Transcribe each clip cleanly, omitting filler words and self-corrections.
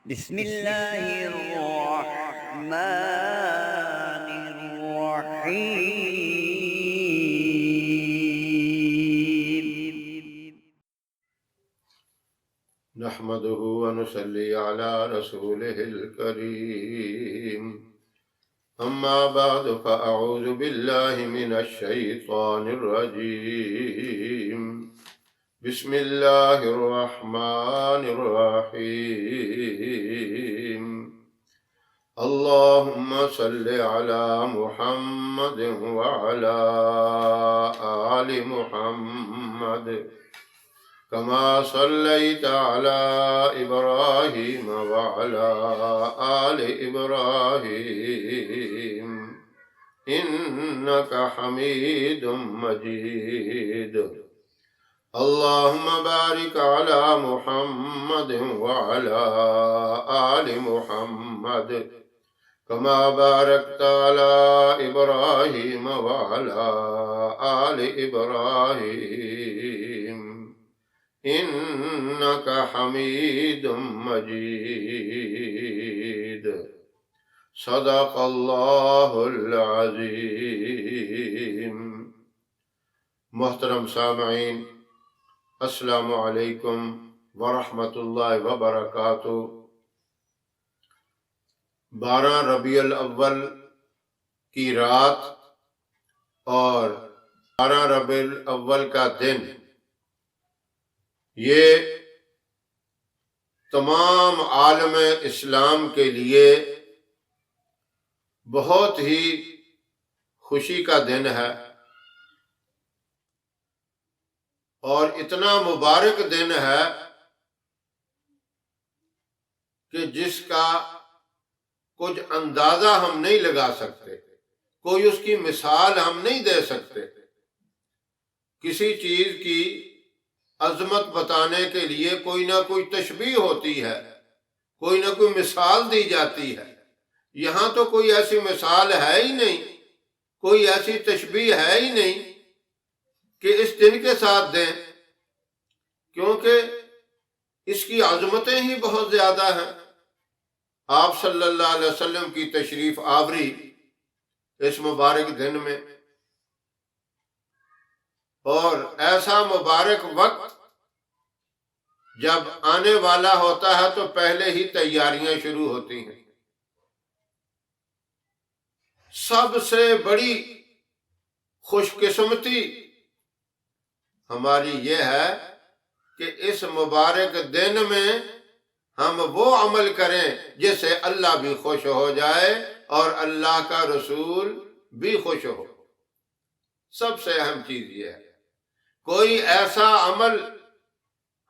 بسم الله الرحمن الرحيم. نحمده ونصلي على رسوله الكريم. أما بعد فأعوذ بالله من الشيطان الرجيم. بسم الله الرحمن الرحيم. اللهم صل على محمد وعلى آل محمد كما صليت على إبراهيم وعلى آل إبراهيم إنك حميد مجيد. اللهم بارك على محمد وعلى آل محمد كما باركت على إبراهيم وعلى آل إبراهيم إنك حميد مجيد. صدق الله العظيم. محترم سامعین، السلام علیکم ورحمۃ اللہ وبرکاتہ۔ 12 ربیع الاول کی رات اور 12 ربیع الاول کا دن، یہ تمام عالم اسلام کے لیے بہت ہی خوشی کا دن ہے، اور اتنا مبارک دن ہے کہ جس کا کچھ اندازہ ہم نہیں لگا سکتے، کوئی اس کی مثال ہم نہیں دے سکتے۔ کسی چیز کی عظمت بتانے کے لیے کوئی نہ کوئی تشبیہ ہوتی ہے، کوئی نہ کوئی مثال دی جاتی ہے۔ یہاں تو کوئی ایسی مثال ہے ہی نہیں، کوئی ایسی تشبیہ ہے ہی نہیں کہ اس دن کے ساتھ دیں، کیونکہ اس کی عظمتیں ہی بہت زیادہ ہیں۔ آپ صلی اللہ علیہ وسلم کی تشریف آوری اس مبارک دن میں، اور ایسا مبارک وقت جب آنے والا ہوتا ہے تو پہلے ہی تیاریاں شروع ہوتی ہیں۔ سب سے بڑی خوش قسمتی ہماری یہ ہے کہ اس مبارک دن میں ہم وہ عمل کریں جس سے اللہ بھی خوش ہو جائے اور اللہ کا رسول بھی خوش ہو۔ سب سے اہم چیز یہ ہے، کوئی ایسا عمل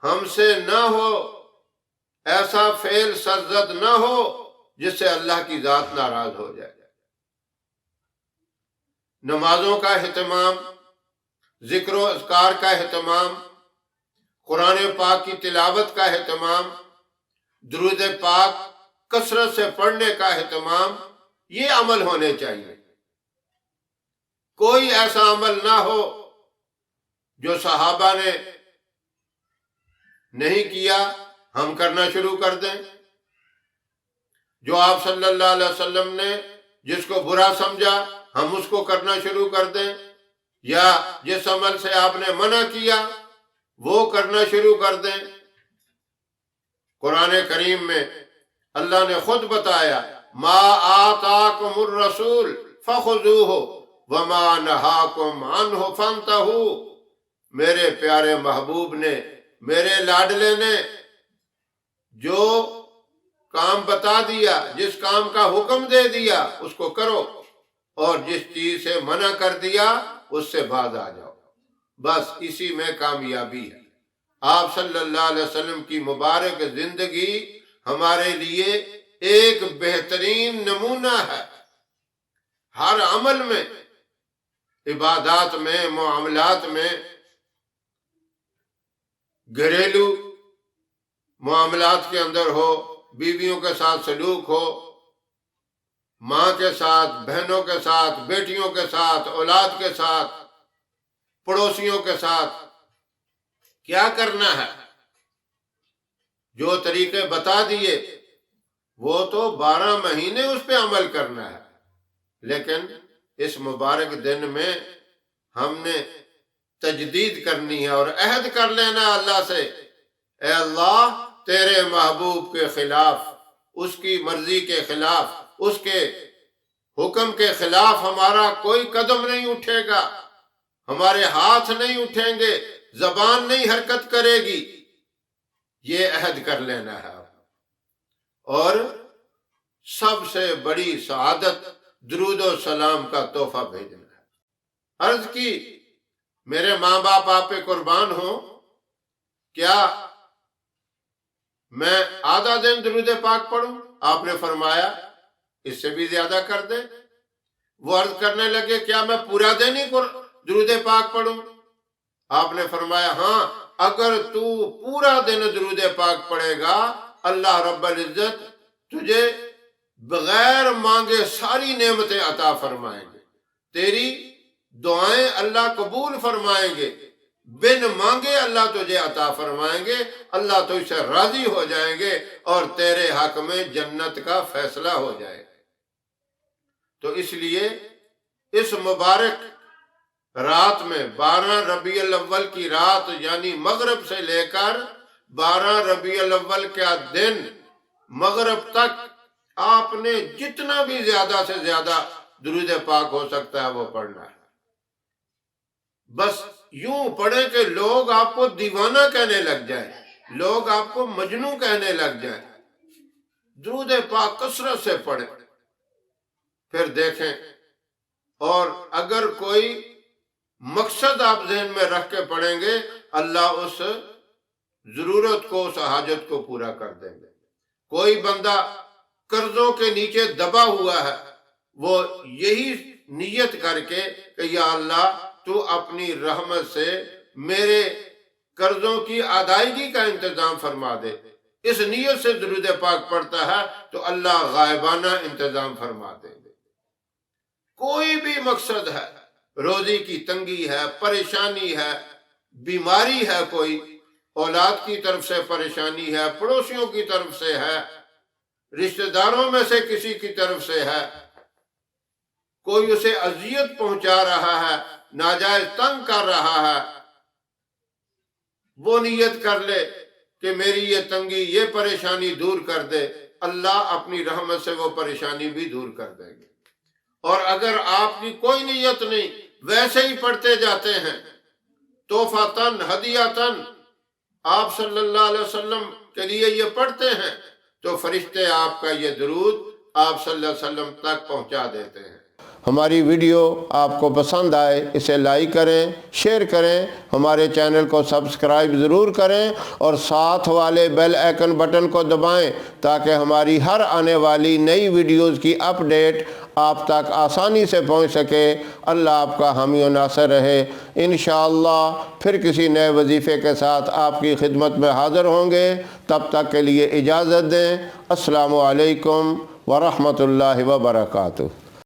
ہم سے نہ ہو، ایسا فعل سرزد نہ ہو جس سے اللہ کی ذات ناراض ہو جائے۔ نمازوں کا اہتمام، ذکر و اذکار کا اہتمام، قرآن پاک کی تلاوت کا اہتمام، درود پاک کثرت سے پڑھنے کا اہتمام، یہ عمل ہونے چاہیے۔ کوئی ایسا عمل نہ ہو جو صحابہ نے نہیں کیا ہم کرنا شروع کر دیں، جو آپ صلی اللہ علیہ وسلم نے جس کو برا سمجھا ہم اس کو کرنا شروع کر دیں، یا جس عمل سے آپ نے منع کیا وہ کرنا شروع کر دیں۔ قرآن کریم میں اللہ نے خود بتایا، ما آتاکم الرسول فخذوہ وما نہاکم عنہ فانتہوا۔ میرے پیارے محبوب نے، میرے لاڈلے نے جو کام بتا دیا، جس کام کا حکم دے دیا اس کو کرو، اور جس چیز سے منع کر دیا اس سے باز آ جاؤ۔ بس اسی میں کامیابی ہے۔ آپ صلی اللہ علیہ وسلم کی مبارک زندگی ہمارے لیے ایک بہترین نمونہ ہے۔ ہر عمل میں، عبادات میں، معاملات میں، گھریلو معاملات کے اندر ہو، بیویوں کے ساتھ سلوک ہو، ماں کے ساتھ، بہنوں کے ساتھ، بیٹیوں کے ساتھ، اولاد کے ساتھ، پڑوسیوں کے ساتھ کیا کرنا ہے، جو طریقے بتا دیے وہ تو 12 مہینے اس پہ عمل کرنا ہے، لیکن اس مبارک دن میں ہم نے تجدید کرنی ہے اور عہد کر لینا اللہ سے، اے اللہ تیرے محبوب کے خلاف، اس کی مرضی کے خلاف، اس کے حکم کے خلاف ہمارا کوئی قدم نہیں اٹھے گا، ہمارے ہاتھ نہیں اٹھیں گے، زبان نہیں حرکت کرے گی، یہ عہد کر لینا ہے۔ اور سب سے بڑی سعادت درود و سلام کا تحفہ بھیجنا ہے۔ عرض کی میرے ماں باپ آپ پہ قربان ہوں، کیا میں آدھا دن درود پاک پڑھوں؟ آپ نے فرمایا اس سے بھی زیادہ کر دیں۔ وہ عرض کرنے لگے کیا میں پورا دن ہی درود پاک پڑھوں؟ آپ نے فرمایا ہاں، اگر تو پورا دن درود پاک پڑھے گا اللہ رب العزت تجھے بغیر مانگے ساری نعمتیں عطا فرمائیں گے، تیری دعائیں اللہ قبول فرمائیں گے، بن مانگے اللہ تجھے عطا فرمائیں گے، اللہ تجھ سے راضی ہو جائیں گے اور تیرے حق میں جنت کا فیصلہ ہو جائے گا۔ تو اس لیے اس مبارک رات میں 12 ربیع الاول کی رات یعنی مغرب سے لے کر 12 ربیع الاول کا دن مغرب تک آپ نے جتنا بھی زیادہ سے زیادہ درود پاک ہو سکتا ہے وہ پڑھنا ہے۔ بس یوں پڑھیں کہ لوگ آپ کو دیوانہ کہنے لگ جائیں، لوگ آپ کو مجنون کہنے لگ جائیں۔ درود پاک کثرت سے پڑھیں، پھر دیکھیں، اور اگر کوئی مقصد آپ ذہن میں رکھ کے پڑھیں گے اللہ اس ضرورت کو، اس حاجت کو پورا کر دیں گے۔ کوئی بندہ قرضوں کے نیچے دبا ہوا ہے، وہ یہی نیت کر کے کہ یا اللہ تو اپنی رحمت سے میرے قرضوں کی ادائیگی کا انتظام فرما دے، اس نیت سے درود پاک پڑھتا ہے تو اللہ غائبانہ انتظام فرما دیں گے۔ کوئی بھی مقصد ہے، روزی کی تنگی ہے، پریشانی ہے، بیماری ہے، کوئی اولاد کی طرف سے پریشانی ہے، پڑوسیوں کی طرف سے ہے، رشتہ داروں میں سے کسی کی طرف سے ہے، کوئی اسے اذیت پہنچا رہا ہے، ناجائز تنگ کر رہا ہے، وہ نیت کر لے کہ میری یہ تنگی، یہ پریشانی دور کر دے، اللہ اپنی رحمت سے وہ پریشانی بھی دور کر دیں گے۔ اور اگر آپ کی کوئی نیت نہیں، ویسے ہی پڑھتے جاتے ہیں، تحفۃً ہدیۃً آپ صلی اللہ علیہ وسلم کے لیے یہ پڑھتے ہیں تو فرشتے آپ کا یہ درود آپ صلی اللہ علیہ وسلم تک پہنچا دیتے ہیں۔ ہماری ویڈیو آپ کو پسند آئے اسے لائک کریں، شیئر کریں، ہمارے چینل کو سبسکرائب ضرور کریں اور ساتھ والے بیل آئیکن بٹن کو دبائیں تاکہ ہماری ہر آنے والی نئی ویڈیوز کی اپڈیٹ آپ تک آسانی سے پہنچ سکے۔ اللہ آپ کا حامی و ناصر رہے۔ انشاءاللہ پھر کسی نئے وظیفے کے ساتھ آپ کی خدمت میں حاضر ہوں گے، تب تک کے لیے اجازت دیں۔ السلام علیکم ورحمۃ اللہ وبرکاتہ۔